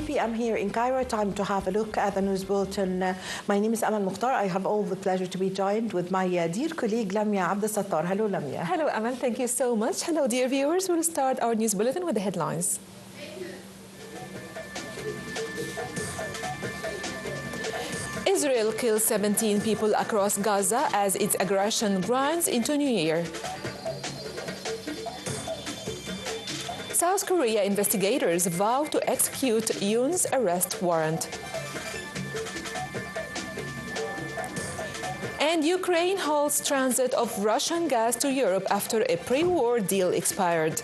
3 p.m. here in Cairo. Time to have a look at the news bulletin. My name is Amal Mukhtar. I have all the pleasure to be joined with my dear colleague Lamia Abdesattar. Hello, Lamia. Hello, Amal. Thank you so much. Hello, dear viewers. We'll start our news bulletin with the headlines. Israel kills 17 people across Gaza as its aggression grinds into New Year. South Korea investigators vow to execute Yoon's arrest warrant. And Ukraine halts transit of Russian gas to Europe after a pre-war deal expired.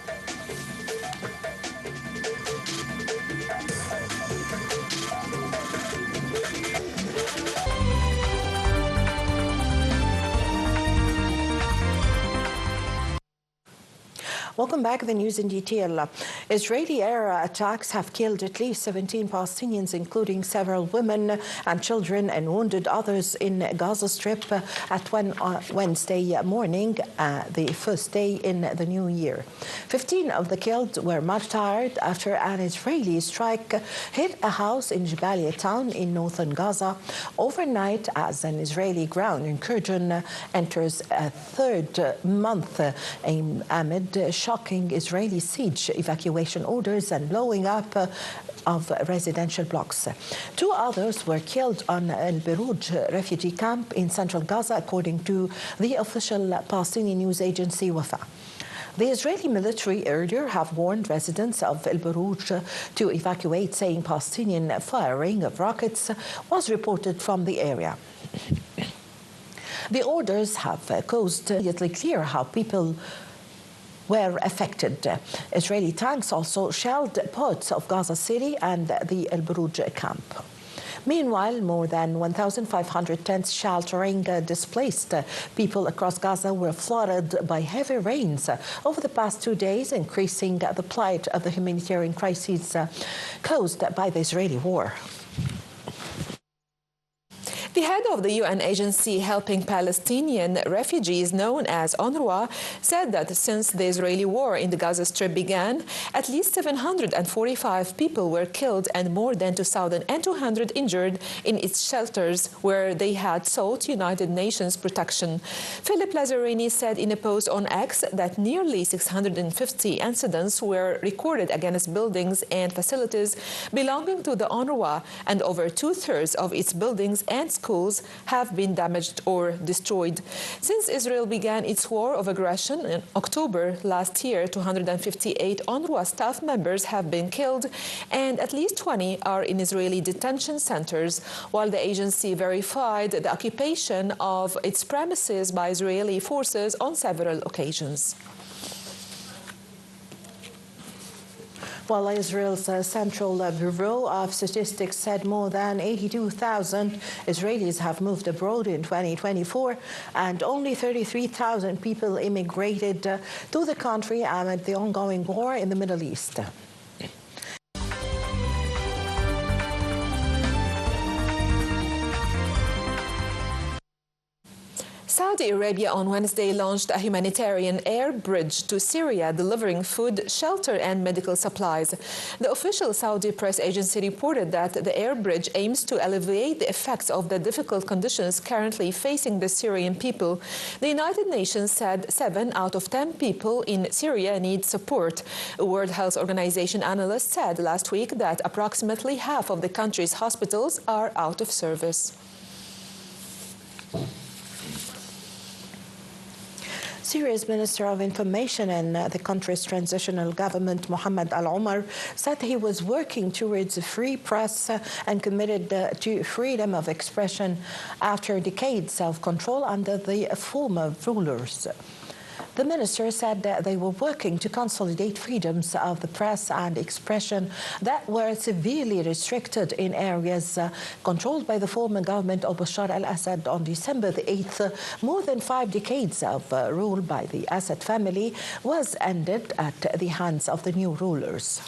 Welcome back to the news in detail. Israeli air attacks have killed at least 17 Palestinians, including several women and children, and wounded others in Gaza Strip at Wednesday morning, the first day in the new year. 15 of the killed were martyred after an Israeli strike hit a house in Jabalia town in northern Gaza overnight as an Israeli ground incursion enters a third month amid shocking Israeli siege, evacuation orders and blowing up of residential blocks. 2 others were killed on Al Buruj refugee camp in central Gaza, according to the official Palestinian news agency Wafa. The Israeli military earlier have warned residents of Al Buruj to evacuate, saying Palestinian firing of rockets was reported from the area. The orders have caused immediately clear how people were affected. Israeli tanks also shelled parts of Gaza City and the Al Buruj camp. Meanwhile, more than 1,500 tents sheltering displaced people across Gaza were flooded by heavy rains over the past 2 days, increasing the plight of the humanitarian crisis caused by the Israeli war. The head of the UN agency helping Palestinian refugees, known as UNRWA, said that since the Israeli war in the Gaza Strip began, at least 745 people were killed and more than 2,200 injured in its shelters where they had sought United Nations protection. Philip Lazzarini said in a post on X that nearly 650 incidents were recorded against buildings and facilities belonging to the UNRWA, and over 2/3 of its buildings and schools have been damaged or destroyed. Since Israel began its war of aggression in October last year, 258 UNRWA staff members have been killed and at least 20 are in Israeli detention centers, while the agency verified the occupation of its premises by Israeli forces on several occasions. While Israel's Central Bureau of Statistics said more than 82,000 Israelis have moved abroad in 2024 and only 33,000 people immigrated to the country amid the ongoing war in the Middle East. Saudi Arabia on Wednesday launched a humanitarian air bridge to Syria, delivering food, shelter, and medical supplies. The official Saudi press agency reported that the air bridge aims to alleviate the effects of the difficult conditions currently facing the Syrian people. The United Nations said 7 out of 10 people in Syria need support. A World Health Organization analyst said last week that approximately half of the country's hospitals are out of service. Syria's Minister of Information and the country's transitional government, Mohammed Al-Omar, said he was working towards a free press and committed to freedom of expression after decades of control under the former rulers. The minister said that they were working to consolidate freedoms of the press and expression that were severely restricted in areas controlled by the former government of Bashar al-Assad on December the 8th. More than 5 decades of rule by the Assad family was ended at the hands of the new rulers.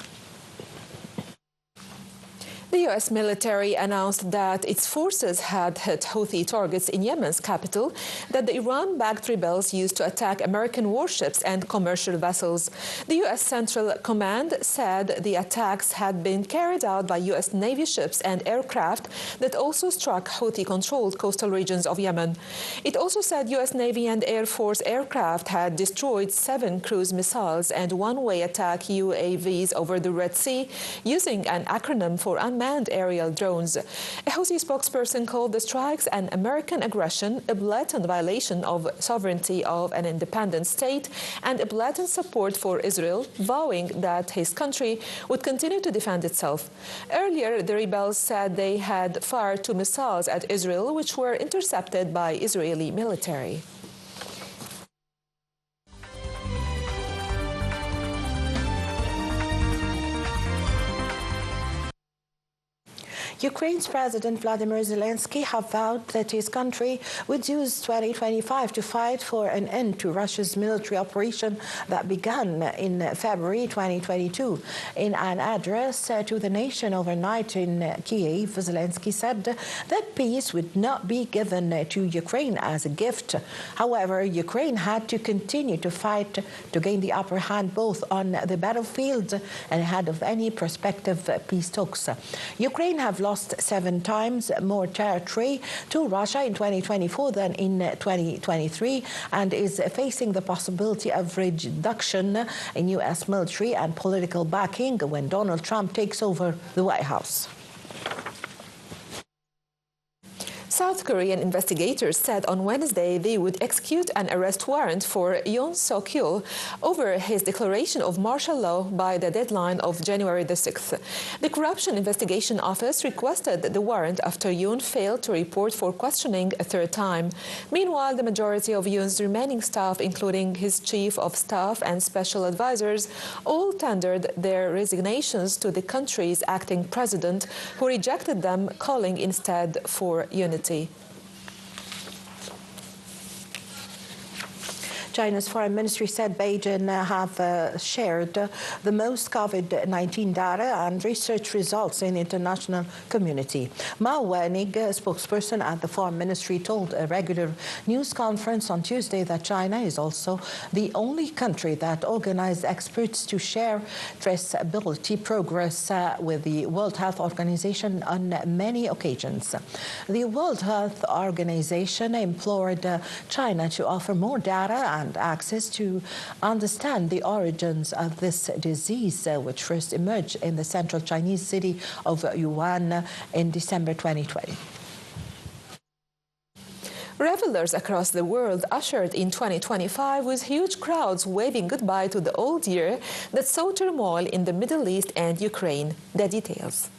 The U.S. military announced that its forces had hit Houthi targets in Yemen's capital that the Iran-backed rebels used to attack American warships and commercial vessels. The U.S. Central Command said the attacks had been carried out by U.S. Navy ships and aircraft that also struck Houthi-controlled coastal regions of Yemen. It also said U.S. Navy and Air Force aircraft had destroyed 7 cruise missiles and one-way attack UAVs over the Red Sea using an acronym for unmanned aerial drones. A Houthi spokesperson called the strikes an American aggression, a blatant violation of sovereignty of an independent state, and a blatant support for Israel, vowing that his country would continue to defend itself. Earlier, the rebels said they had fired 2 missiles at Israel, which were intercepted by Israeli military. Ukraine's President Vladimir Zelensky has vowed that his country would use 2025 to fight for an end to Russia's military operation that began in February 2022. In an address to the nation overnight in Kyiv, Zelensky said that peace would not be given to Ukraine as a gift. However, Ukraine had to continue to fight to gain the upper hand both on the battlefield and ahead of any prospective peace talks. Ukraine have lost 7 times more territory to Russia in 2024 than in 2023 and is facing the possibility of reduction in U.S. military and political backing when Donald Trump takes over the White House. South Korean investigators said on Wednesday they would execute an arrest warrant for Yoon Suk-yeol over his declaration of martial law by the deadline of January the 6th. The Corruption Investigation Office requested the warrant after Yoon failed to report for questioning a 3rd time. Meanwhile, the majority of Yoon's remaining staff, including his chief of staff and special advisors, all tendered their resignations to the country's acting president, who rejected them, calling instead for unity. China's foreign ministry said Beijing have shared the most COVID-19 data and research results in the international community. Mao Wenig, a spokesperson at the foreign ministry, told a regular news conference on Tuesday that China is also the only country that organized experts to share traceability progress with the World Health Organization on many occasions. The World Health Organization implored China to offer more data and access to understand the origins of this disease, which first emerged in the central Chinese city of Wuhan in December 2020. Revelers across the world ushered in 2025 with huge crowds waving goodbye to the old year that saw turmoil in the Middle East and Ukraine. The details.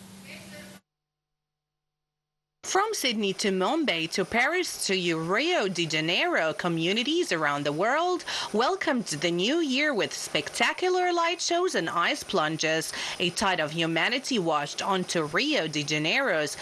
From Sydney to Mumbai to Paris to Rio de Janeiro, communities around the world welcomed the new year with spectacular light shows and ice plunges. A tide of humanity washed onto Rio de Janeiro's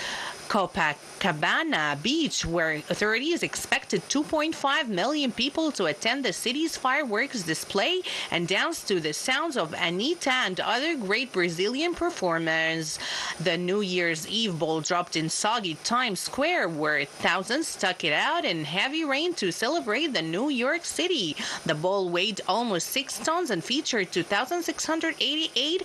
Copacabana Beach, where authorities expected 2.5 million people to attend the city's fireworks display and dance to the sounds of Anitta and other great Brazilian performers. The New Year's Eve ball dropped in soggy Times Square, where thousands stuck it out in heavy rain to celebrate the New York City. The ball weighed almost 6 tons and featured 2,688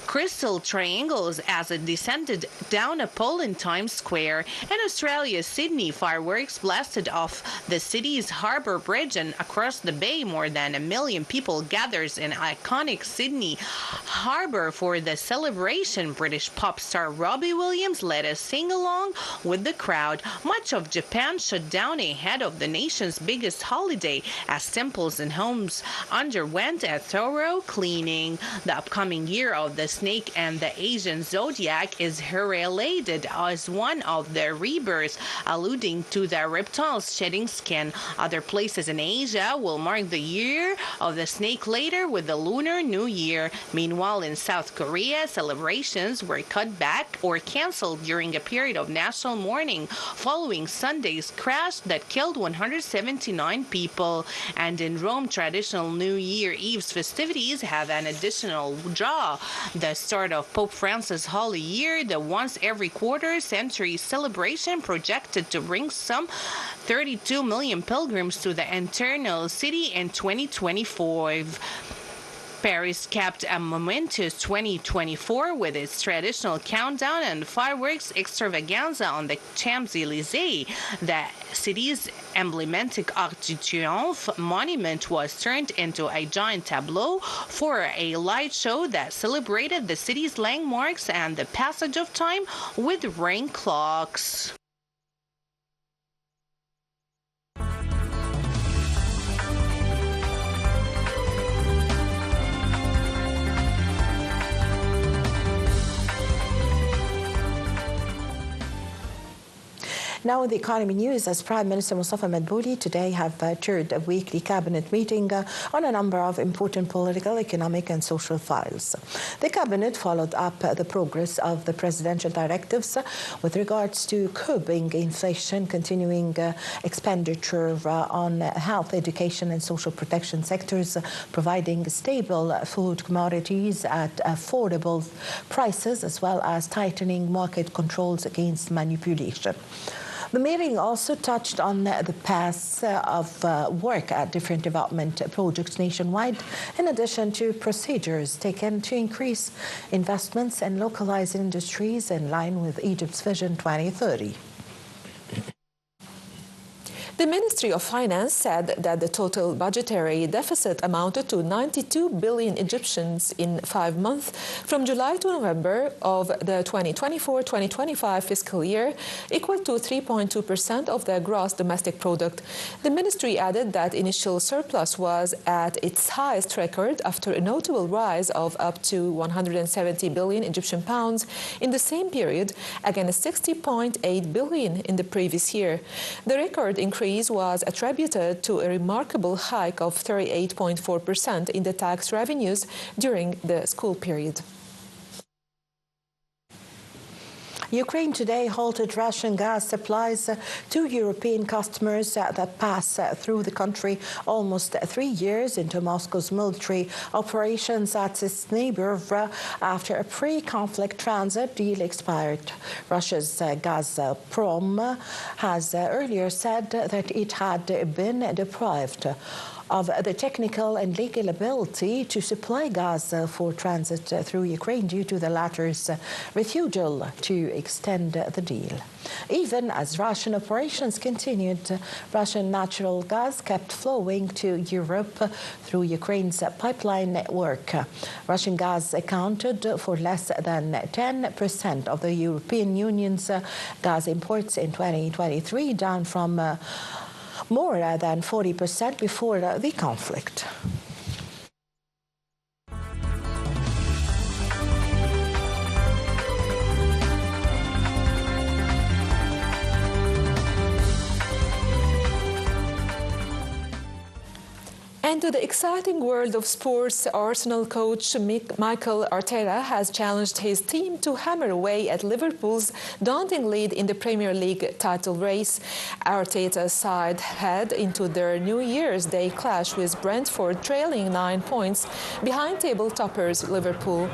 crystal triangles as it descended down a pole in Times Square. And Australia's Sydney fireworks blasted off the city's harbour bridge, and across the bay more than 1 million people gathered in iconic Sydney harbour for the celebration. British pop star Robbie Williams led a sing-along with the crowd. Much of Japan shut down ahead of the nation's biggest holiday as temples and homes underwent a thorough cleaning. The upcoming year of the snake and the Asian zodiac is heralded as one of the rebirth, alluding to the reptiles shedding skin. Other places in Asia will mark the year of the snake later with the Lunar New Year. Meanwhile, in South Korea, celebrations were cut back or canceled during a period of national mourning following Sunday's crash that killed 179 people. And in Rome, traditional New Year Eve's festivities have an additional draw. The start of Pope Francis' Holy Year, the once every quarter century celebration projected to bring some 32 million pilgrims to the Eternal City in 2025. Paris capped a momentous 2024 with its traditional countdown and fireworks extravaganza on the Champs-Élysées. The city's emblematic Arc de Triomphe monument was turned into a giant tableau for a light show that celebrated the city's landmarks and the passage of time with rain clocks. Now in the economy news, as Prime Minister Mustafa Madbouli today have chaired a weekly cabinet meeting on a number of important political, economic and social files. The cabinet followed up the progress of the presidential directives with regards to curbing inflation, continuing expenditure on health, education and social protection sectors, providing stable food commodities at affordable prices, as well as tightening market controls against manipulation. The meeting also touched on the paths of work at different development projects nationwide, in addition to procedures taken to increase investments and localize industries in line with Egypt's Vision 2030. The Ministry of Finance said that the total budgetary deficit amounted to 92 billion Egyptians in 5 months from July to November of the 2024-2025 fiscal year, equal to 3.2% of the gross domestic product. The ministry added that initial surplus was at its highest record after a notable rise of up to 170 billion Egyptian pounds in the same period, against 60.8 billion in the previous year. The record increase was attributed to a remarkable hike of 38.4% in the tax revenues during the school period. Ukraine today halted Russian gas supplies to European customers that pass through the country almost 3 years into Moscow's military operations at its neighbor after a pre-conflict transit deal expired. Russia's Gazprom has earlier said that it had been deprived of the technical and legal ability to supply gas for transit through Ukraine due to the latter's refusal to extend the deal. Even as Russian operations continued, Russian natural gas kept flowing to Europe through Ukraine's pipeline network. Russian gas accounted for less than 10% of the European Union's gas imports in 2023, down from more than 40% before the conflict. And to the exciting world of sports, Arsenal coach Mikel Arteta has challenged his team to hammer away at Liverpool's daunting lead in the Premier League title race. Arteta's side head into their New Year's Day clash with Brentford, trailing 9 points behind table toppers Liverpool.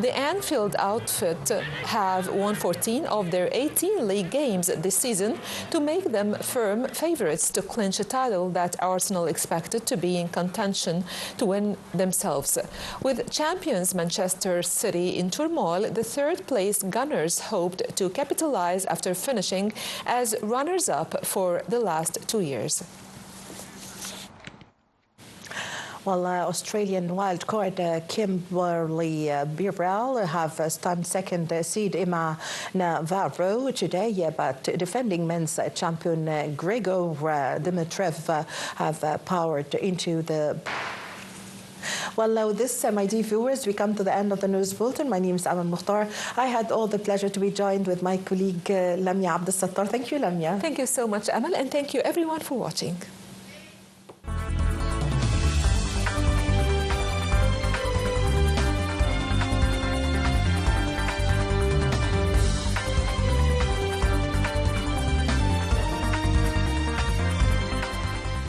The Anfield outfit have won 14 of their 18 league games this season to make them firm favourites to clinch a title that Arsenal expected to be in contention to win themselves. With champions Manchester City in turmoil, the third-place Gunners hoped to capitalise after finishing as runners-up for the last 2 years. Well, Australian wildcard Kimberly Birrell have stunned second seed Emma Navarro today, but defending men's champion Grigor Dimitrov have powered into the Well, with this, my dear viewers, we come to the end of the news bulletin. My name is Amal Mukhtar. I had all the pleasure to be joined with my colleague Lamia Abdel Sattar. Thank you, Lamia. Thank you so much, Amal, and thank you everyone for watching.